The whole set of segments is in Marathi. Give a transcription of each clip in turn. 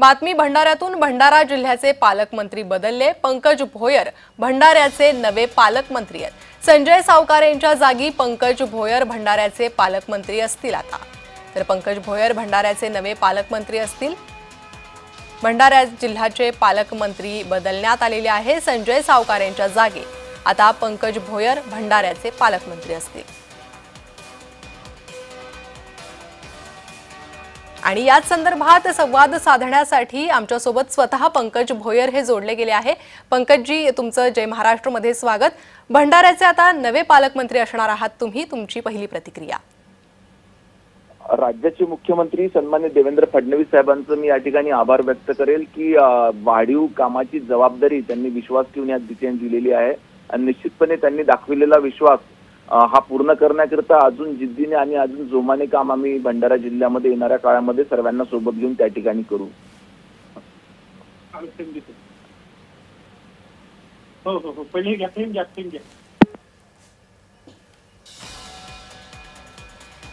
बातमी भंडाऱ्यातून भंडारा जिल्ह्याचे पालकमंत्री बदलले। पंकज भोयर भंडाऱ्याचे नवे पालकमंत्री आहेत। संजय सावकारे यांच्या जागी पंकज भोयर भंडाऱ्याचे पालकमंत्री असतील। आता तर पंकज भोयर भंडाऱ्याचे नवे पालकमंत्री असतील। भंडारा जिल्ह्याचे पालकमंत्री बदलण्यात आलेले आहे। संजय सावकारे यांच्या जागी आता पंकज भोयर भंडाऱ्याचे पालकमंत्री असतील। आणि याच संदर्भात संवाद साधण्यासाठी आमच्या सोबत स्वतः पंकज भोयर हे जोडले गेले आहे। पंकज जी, तुमचं जय महाराष्ट्र मध्ये स्वागत। भंडाऱ्याचे आता नवे पालकमंत्री असणार आहात तुम्ही, तुमची पहिली प्रतिक्रिया? राज्याचे मुख्यमंत्री सन्माननीय देवेंद्र फडणवीस साहेबांचं मी या ठिकाणी आभार व्यक्त करेल की वाढीव कामाची जबाबदारी त्यांनी विश्वास ठेवून या दिशेने दिलेली आहे आणि निश्चितपणे त्यांनी दाखविलेला विश्वास हा पूर्ण करण्याकरता अजून जिद्दीने आणि अजून जोमाने काम आम्ही भंडारा जिल्ह्यामध्ये येणाऱ्या काळामध्ये सर्वांना सोबत घेऊन त्या ठिकाणी करू।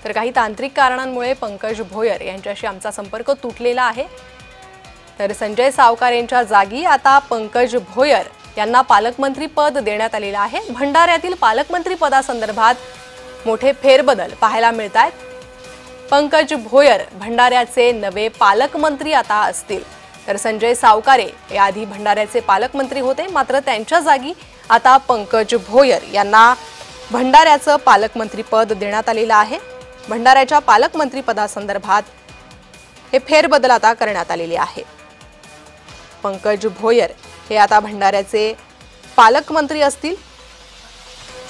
तर काही तांत्रिक कारणांमुळे पंकज भोयर यांच्याशी आमचा संपर्क तुटलेला आहे। तर संजय सावकारे यांच्या जागी आता पंकज भोयर यांना पालकमंत्री पद देण्यात आलेलं आहे। भंडाऱ्यातील पालकमंत्री पदासंदर्भात मोठे फेरबदल पाहायला मिळतात। पंकज भोयर भंडाऱ्याचे नवे पालकमंत्री आता असतील। तर संजय सावकारे हे आधी भंडाऱ्याचे पालकमंत्री होते, मात्र त्यांच्या जागी आता पंकज भोयर यांना भंडाऱ्याचं पालकमंत्री पद देण्यात आलेलं आहे। भंडाऱ्याच्या पालकमंत्री पदासंदर्भात हे फेरबदल आता करण्यात आलेले आहे। पंकज भोयर हे आता भंडाऱ्याचे पालकमंत्री असतील।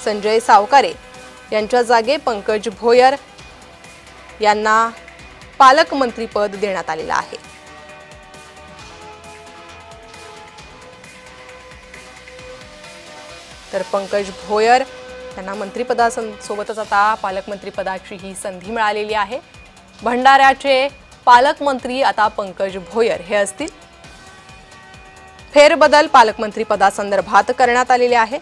संजय सावकारे यांच्या जागे पंकज भोयर यांना पालकमंत्री पद देण्यात आलेलं आहे। तर पंकज भोयर यांना मंत्रिपदासोबतच आता पालकमंत्री पदाची ही संधी मिळालेली आहे। भंडाऱ्याचे पालकमंत्री आता पंकज भोयर हे असतील। फेरबदल पालकमंत्री पदासंदर्भात करण्यात आलेले आहे।